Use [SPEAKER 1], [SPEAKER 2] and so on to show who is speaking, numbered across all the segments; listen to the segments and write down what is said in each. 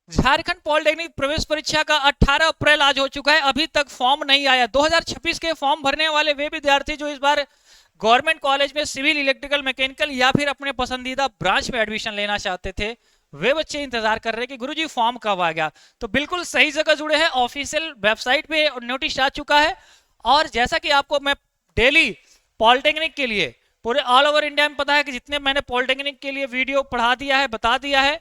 [SPEAKER 1] Jharkhand polytechnic प्रवेश परीक्षा का 18 अप्रैल आज हो चुका है, अभी तक फॉर्म नहीं आया। 2026 के फॉर्म भरने वाले वे विद्यार्थी जो इस बार गवर्नमेंट कॉलेज में सिविल, इलेक्ट्रिकल, मैकेनिकल या फिर अपने पसंदीदा ब्रांच में एडमिशन लेना चाहते थे, वे बच्चे इंतजार कर रहे हैं कि गुरुजी फॉर्म कब आ गया। तो बिल्कुल सही जगह जुड़े हैं, ऑफिशियल वेबसाइट पे नोटिस आ चुका है। और जैसा कि आपको मैं डेली पॉलिटेक्निक के लिए पूरे ऑल ओवर इंडिया में पता है कि जितने मैंने पॉलिटेक्निक के लिए वीडियो पढ़ा दिया है, बता दिया है,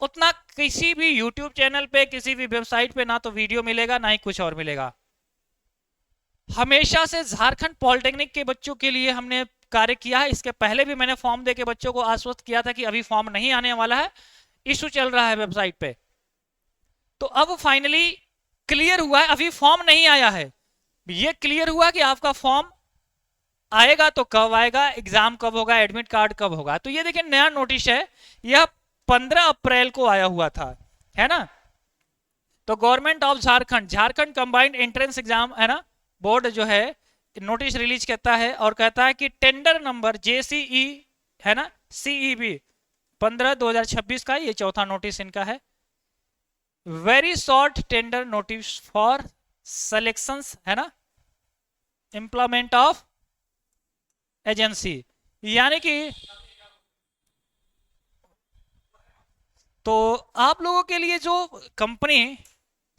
[SPEAKER 1] उतना किसी भी यूट्यूब चैनल पे, किसी भी वेबसाइट पे ना तो वीडियो मिलेगा ना ही कुछ और मिलेगा। हमेशा से झारखंड पॉलिटेक्निक के बच्चों के लिए हमने कार्य किया है। इसके पहले भी मैंने फॉर्म देके बच्चों को आश्वस्त किया था कि अभी फॉर्म नहीं आने वाला है, इशू चल रहा है वेबसाइट पे। तो अब फाइनली क्लियर हुआ है, अभी फॉर्म नहीं आया है, ये क्लियर हुआ कि आपका फॉर्म आएगा तो कब आएगा, एग्जाम कब होगा, एडमिट कार्ड कब होगा। तो ये देखिए नया नोटिस है, यह 15 अप्रैल को आया हुआ था, है ना। तो government of Jharkhand, Jharkhand combined entrance exam, है ना, बोर्ड जो है नोटिस रिलीज करता है और कहता है कि टेंडर नंबर JCE, है ना, CEB 15/2026 का ये चौथा नोटिस इनका है। Very short tender notice for selections, है ना, इंप्लीमेंट ऑफ एजेंसी, यानी कि तो आप लोगों के लिए जो कंपनी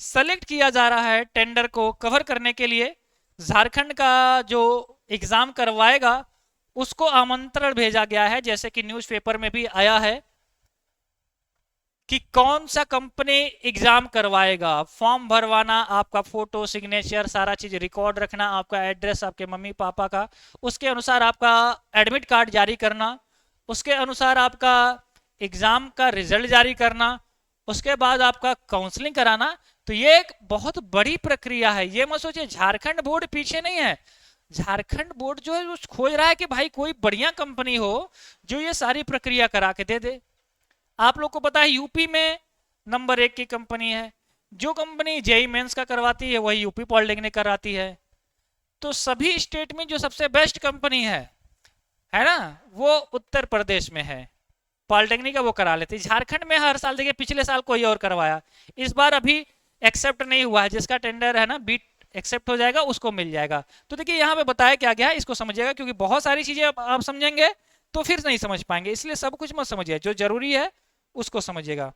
[SPEAKER 1] सेलेक्ट किया जा रहा है टेंडर को कवर करने के लिए, झारखंड का जो एग्जाम करवाएगा उसको आमंत्रण भेजा गया है, जैसे कि न्यूज़पेपर में भी आया है कि कौन सा कंपनी एग्जाम करवाएगा। फॉर्म भरवाना, आपका फोटो, सिग्नेचर, सारा चीज रिकॉर्ड रखना, आपका एड्रेस, आपके मम्मी पापा का, उसके अनुसार आपका एडमिट कार्ड जारी करना, उसके अनुसार आपका एग्जाम का रिजल्ट जारी करना, उसके बाद आपका काउंसलिंग कराना। तो ये एक बहुत बड़ी प्रक्रिया है। ये मत सोचिए झारखंड बोर्ड पीछे नहीं है। झारखंड बोर्ड जो है वो खोज रहा है कि भाई कोई बढ़िया कंपनी हो जो ये सारी प्रक्रिया करा के दे दे। आप लोग को पता है यूपी में नंबर 1 की कंपनी है, जो कंपनी जेई मेंस का करवाती है वही यूपी पॉलिटेक्निक कराती है। तो सभी स्टेट में जो सबसे बेस्ट कंपनी है ना, वो उत्तर प्रदेश में है, पॉलिटेक्निक का वो करा लेती है। झारखंड में हर साल देखिए, पिछले साल कोई और करवाया, इस बार अभी एक्सेप्ट नहीं हुआ है, जिसका टेंडर है ना बीट एक्सेप्ट हो जाएगा उसको मिल जाएगा। तो देखिए यहाँ पे बताया क्या गया है, इसको समझिएगा, क्योंकि बहुत सारी चीजें आप समझेंगे तो फिर नहीं समझ पाएंगे, इसलिए सब कुछ मत समझिए, जो जरूरी है उसको समझिएगा।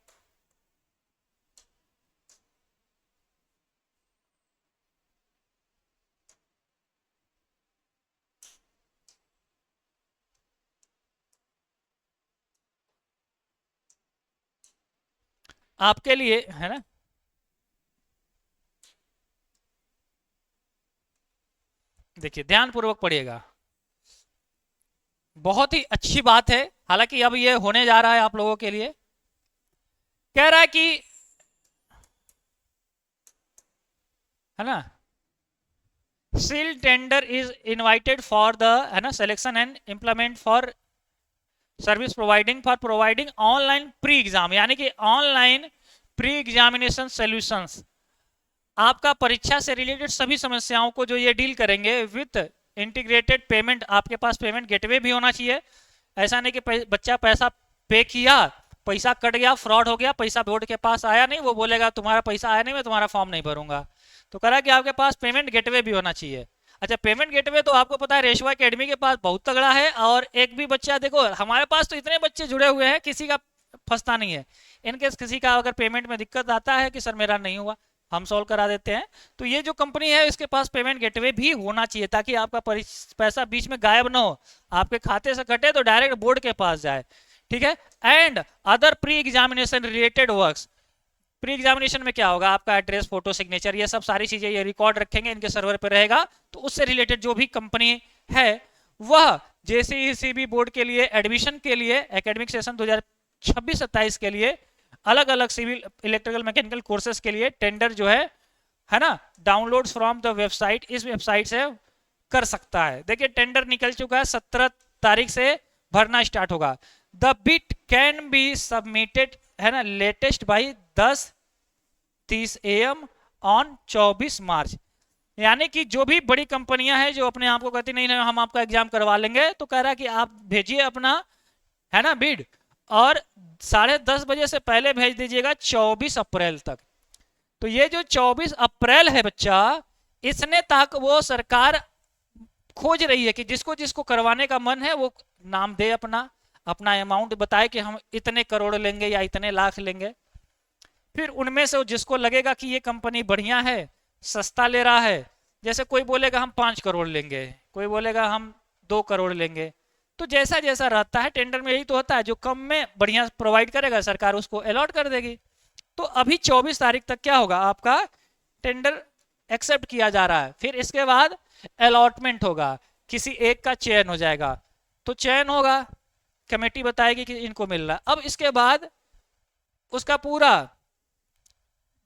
[SPEAKER 1] आपके लिए है ना, देखिए ध्यान पूर्वक पढ़िएगा, बहुत ही अच्छी बात है। हालांकि अब ये होने जा रहा है आप लोगों के लिए, कह रहा है कि, है ना, seal tender is invited for the, है ना, selection and implement for service providing for providing online pre exam, यानी कि ऑनलाइन प्री एग्जामिनेशन सॉल्यूशंस। आपका परीक्षा से रिलेटेड सभी समस्याओं को जो ये डील करेंगे विथ इंटीग्रेटेड पेमेंट। आपके पास पेमेंट गेटवे भी होना चाहिए, ऐसा नहीं कि बच्चा पैसा पे किया, पैसा कट गया, फ्रॉड हो गया, पैसा बोर्ड के पास आया नहीं, वो बोलेगा तुम्हारा पैसा आया नहीं, मैं तुम्हारा फॉर्म नहीं भरूंगा। तो कह रहा कि आपके पास पेमेंट गेटवे भी होना चाहिए। अच्छा, पेमेंट गेटवे तो आपको पता है रेशवा एकेडमी के पास बहुत तगड़ा है, और एक भी बच्चा, देखो हमारे पास तो इतने बच्चे जुड़े हुए हैं, किसी का फंसता नहीं है। इनकेस किसी का अगर पेमेंट में दिक्कत आता है कि सर मेरा नहीं हुआ, हम सॉल्व करा देते हैं। तो ये जो कंपनी है इसके पास पेमेंट गेटवे भी होना चाहिए, ताकि आपका पैसा बीच में गायब ना हो, आपके खाते से कटे तो डायरेक्ट बोर्ड के पास जाए, ठीक है। And other pre examination related works, pre examination में क्या होगा, आपका एड्रेस, फोटो, सिग्नेचर, ये सब सारी चीजें ये रिकॉर्ड रखेंगे, इनके सर्वर पर रहेगा। तो उससे रिलेटेड जो भी कंपनी है वह JCECB बोर्ड के लिए एडमिशन के लिए एकेडमिक सेशन 2026-27 के लिए अलग अलग सिविल, इलेक्ट्रिकल, मैकेनिकल कोर्सेज के लिए टेंडर जो है ना, डाउनलोड फ्रॉम द वेबसाइट, इस वेबसाइट से कर सकता है। देखिए टेंडर निकल चुका है, 17 तारीख से भरना स्टार्ट होगा। The bit can be submitted, है ना, लेटेस्ट बाई 10:30 AM ऑन 24 मार्च। यानी कि जो भी बड़ी कंपनियां हैं जो अपने आप को कहती नहीं नहीं हम आपका एग्जाम करवा लेंगे, तो कह रहा है कि आप भेजिए अपना, है ना, बिड, और 10:30 बजे से पहले भेज दीजिएगा 24 अप्रैल तक। तो ये जो 24 अप्रैल है बच्चा, इसने तक वो सरकार खोज रही है कि जिसको जिसको करवाने का मन है वो नाम दे, अपना अपना अमाउंट बताए कि हम इतने करोड़ लेंगे या इतने लाख लेंगे। फिर उनमें से जिसको लगेगा कि ये कंपनी बढ़िया है, सस्ता ले रहा है, जैसे कोई बोलेगा हम 5 करोड़ लेंगे, कोई बोलेगा हम 2 करोड़ लेंगे, तो जैसा जैसा रहता है टेंडर में यही तो होता है, जो कम में बढ़िया प्रोवाइड करेगा सरकार उसको अलॉट कर देगी। तो अभी 24 तारीख तक क्या होगा, आपका टेंडर एक्सेप्ट किया जा रहा है। फिर इसके बाद अलॉटमेंट होगा, किसी एक का चयन हो जाएगा, तो चयन होगा, कमेटी बताएगी कि इनको मिल रहा है। अब इसके बाद उसका पूरा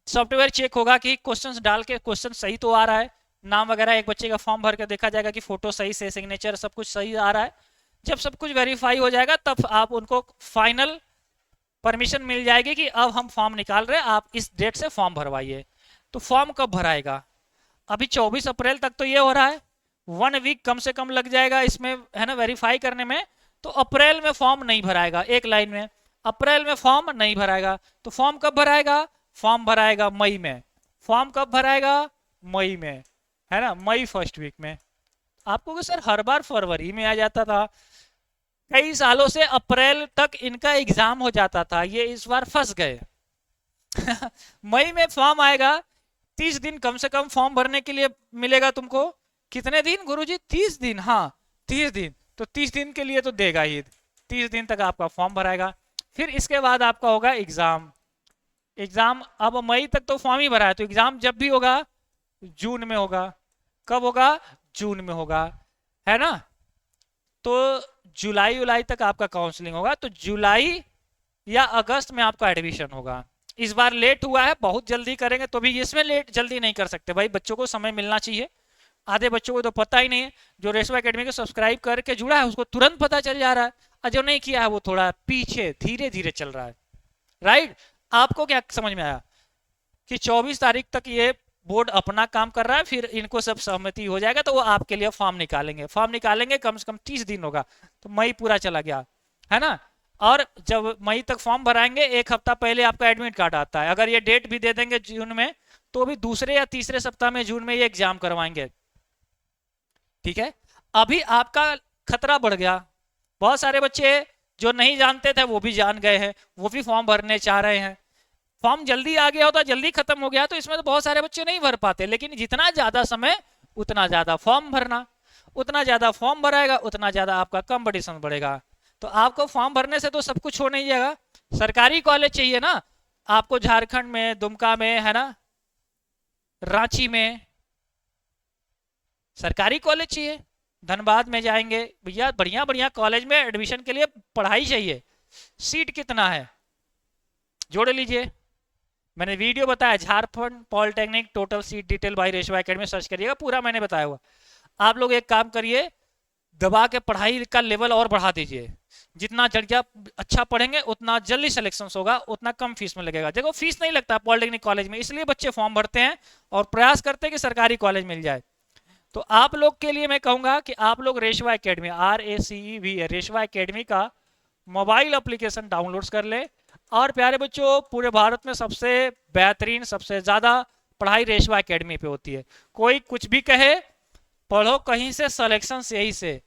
[SPEAKER 1] सॉफ्टवेयर चेक होगा कि क्वेश्चंस डाल के क्वेश्चन सही तो आ रहा है, नाम वगैरह एक बच्चे का फॉर्म भर के देखा जाएगा कि फोटो सही से, सिग्नेचर सब कुछ सही आ रहा है। जब सब कुछ वेरीफाई हो जाएगा तब आप उनको फाइनल परमिशन मिल जाएगी कि अब हम फॉर्म निकाल रहे हैं, आप इस डेट से फॉर्म भरवाइए। तो फॉर्म कब भराएगा, अभी 24 अप्रैल तक तो ये हो रहा है, 1 वीक कम से कम लग जाएगा इसमें, है ना, वेरीफाई करने में। तो अप्रैल में फॉर्म नहीं भराएगा, एक लाइन में अप्रैल में फॉर्म नहीं भराएगा। तो फॉर्म कब भराएगा, फॉर्म भराएगा मई में। फॉर्म कब भराएगा, मई में, है ना, मई फर्स्ट वीक में। आपको कि सर हर बार फरवरी में आ जाता था, कई सालों से अप्रैल तक इनका एग्जाम हो जाता था, ये इस बार फंस गए। मई में फॉर्म आएगा, 30 दिन कम से कम फॉर्म भरने के लिए मिलेगा तुमको। कितने दिन गुरुजी, 30 दिन, हाँ 30 दिन, तो 30 दिन के लिए तो देगा ही, 30 दिन तक आपका फॉर्म भराएगा। फिर इसके बाद आपका होगा एग्जाम। एग्जाम अब मई तक तो फॉर्म ही भरा है, तो एग्जाम जब भी होगा जून में होगा। कब होगा, जून में होगा, है ना। तो जुलाई उलाई तक आपका काउंसलिंग होगा, तो जुलाई या अगस्त में आपका एडमिशन होगा। इस बार लेट हुआ है, बहुत जल्दी करेंगे तो भी इसमें लेट जल्दी नहीं कर सकते भाई, बच्चों को समय मिलना चाहिए। आधे बच्चों को तो पता ही नहीं है, जो रेशवा एकेडमी को सब्सक्राइब करके जुड़ा है उसको तुरंत पता चल जा रहा है, और जो नहीं किया है वो थोड़ा पीछे धीरे धीरे चल रहा है। राइट, आपको क्या समझ में आया कि 24 तारीख तक ये बोर्ड अपना काम कर रहा है, फिर इनको सब सहमति हो जाएगा तो वो आपके लिए फॉर्म निकालेंगे। फॉर्म निकालेंगे कम से कम 30 दिन होगा, तो मई पूरा चला गया, है ना। और जब मई तक फॉर्म भराएंगे, एक हफ्ता पहले आपका एडमिट कार्ड आता है। अगर ये डेट भी दे देंगे जून में, तो भी दूसरे या तीसरे सप्ताह में जून में ये एग्जाम करवाएंगे। ठीक है, अभी आपका खतरा बढ़ गया, बहुत सारे बच्चे जो नहीं जानते थे वो भी जान गए हैं, वो भी फॉर्म भरने चाह रहे हैं। फॉर्म जल्दी आ गया होता, जल्दी खत्म हो गया तो इसमें तो बहुत सारे बच्चे नहीं भर पाते, लेकिन जितना ज्यादा समय उतना ज्यादा फॉर्म भरना, उतना ज्यादा फॉर्म भराएगा उतना ज्यादा आपका कंपटीशन बढ़ेगा। तो आपको फॉर्म भरने से तो सब कुछ हो नहीं जाएगा, सरकारी कॉलेज चाहिए ना आपको, झारखंड में, दुमका में, है ना, रांची में सरकारी कॉलेज चाहिए, धनबाद में जाएंगे भैया, बढ़िया बढ़िया कॉलेज में एडमिशन के लिए पढ़ाई चाहिए। सीट कितना है जोड़ लीजिए, मैंने वीडियो बताया Jharkhand polytechnic total seat detail by Reshwa academy, search करिएगा, पूरा मैंने बताया हुआ। आप लोग एक काम करिए, दबा के पढ़ाई का लेवल और बढ़ा दीजिए, जितना जल्दी आप अच्छा पढ़ेंगे उतना जल्दी सिलेक्शन होगा, उतना कम फीस में लगेगा। देखो फीस नहीं लगता पॉलिटेक्निक कॉलेज में, इसलिए बच्चे फॉर्म भरते हैं और प्रयास करते हैं कि सरकारी कॉलेज मिल जाए। तो आप लोग के लिए मैं कहूंगा कि आप लोग रेशवा एकेडमी, RACEV रेशवा एकेडमी का मोबाइल एप्लीकेशन डाउनलोड कर ले। और प्यारे बच्चों, पूरे भारत में सबसे बेहतरीन, सबसे ज्यादा पढ़ाई रेशवा एकेडमी पे होती है। कोई कुछ भी कहे, पढ़ो कहीं से, सिलेक्शन यही से।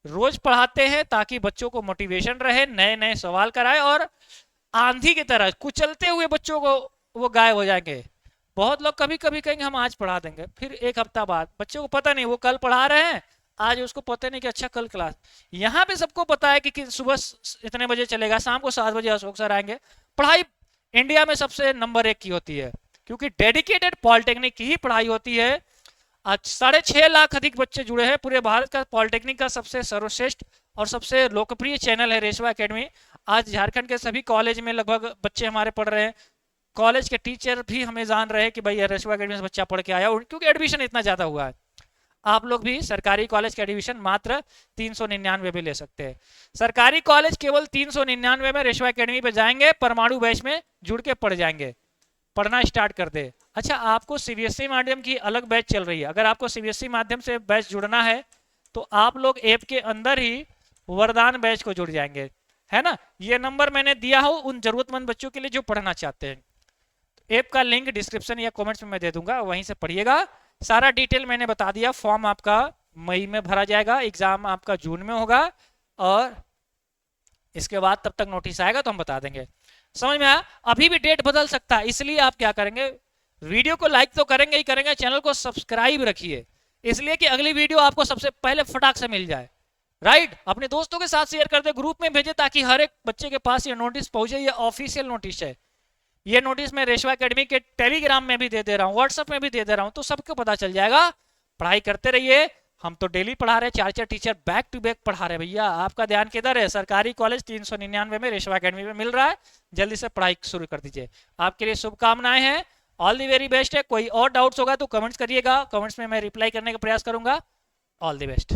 [SPEAKER 1] रोज पढ़ाते हैं ताकि बच्चों को मोटिवेशन रहे, नए नए सवाल कराए, और आंधी की तरह कुचलते हुए बच्चों को वो गायब हो जाएंगे। बहुत लोग कभी कभी कहेंगे हम आज पढ़ा देंगे, फिर एक हफ्ता बाद बच्चों को पता नहीं, वो कल पढ़ा रहे हैं, आज उसको पता नहीं कि अच्छा कल क्लास। यहाँ पे सबको पता है कि सुबह इतने बजे चलेगा, शाम को 7 बजे अशोक सर आएंगे। पढ़ाई इंडिया में सबसे नंबर 1 की होती है, क्योंकि डेडिकेटेड पॉलिटेक्निक की ही पढ़ाई होती है। आज 6.5 लाख अधिक बच्चे जुड़े हैं, पूरे भारत का पॉलिटेक्निक का सबसे सर्वश्रेष्ठ और सबसे लोकप्रिय चैनल है रेशवा एकेडमी। आज झारखंड के सभी कॉलेज में लगभग बच्चे हमारे पढ़ रहे हैं, कॉलेज के टीचर भी हमें जान रहे हैं कि भाई रेशवा एकेडमी से बच्चा पढ़ के आया, क्योंकि एडमिशन इतना ज्यादा हुआ है। आप लोग भी सरकारी कॉलेज के एडमिशन मात्र 399 में ले सकते हैं। सरकारी कॉलेज केवल 399 में रेशवा एकेडमी पे जाएंगे, परमाणु बैच में जुड़ के पढ़ जाएंगे, पढ़ना स्टार्ट कर दे। अच्छा, आपको CBSE माध्यम की अलग बैच चल रही है, अगर आपको CBSE माध्यम से बैच जुड़ना है तो आप लोग ऐप के अंदर ही वरदान बैच को जुड़ जाएंगे। है ना। ये नंबर मैंने दिया हो उन जरूरतमंद बच्चों के लिए जो पढ़ना चाहते हैं। ऐप का लिंक डिस्क्रिप्शन या कमेंट्स में मैं दे दूंगा, वहीं से पढ़िएगा। सारा डिटेल मैंने बता दिया। फॉर्म आपका मई में भरा जाएगा, एग्जाम आपका जून में होगा, और इसके बाद तब तक नोटिस आएगा तो हम बता देंगे। समझ में आया। अभी भी डेट बदल सकता है, इसलिए आप क्या करेंगे, वीडियो को लाइक तो करेंगे ही करेंगे, चैनल को सब्सक्राइब रखिए, इसलिए कि अगली वीडियो आपको सबसे पहले फटाक से मिल जाए। राइट, अपने दोस्तों के साथ शेयर कर दे, ग्रुप में भेजे, ताकि हर एक बच्चे के पास ये नोटिस पहुंचे। ये ऑफिशियल नोटिस है। ये नोटिस मैं रेशवा एकेडमी के टेलीग्राम में भी दे दे रहा हूँ, व्हाट्सएप में भी दे दे रहा हूँ, तो सबको पता चल जाएगा। पढ़ाई करते रहिए। हम तो डेली पढ़ा रहे, 4 टीचर बैक टू बैक पढ़ा रहे। भैया आपका ध्यान किधर है? सरकारी कॉलेज 399 में रेशवा एकेडमी में मिल रहा है। जल्दी से पढ़ाई शुरू कर दीजिए। आपके लिए शुभकामनाएं हैं। ऑल दी वेरी बेस्ट है। कोई और डाउट्स होगा तो कमेंट्स करिएगा, कमेंट्स में मैं रिप्लाई करने का प्रयास करूंगा। All the best.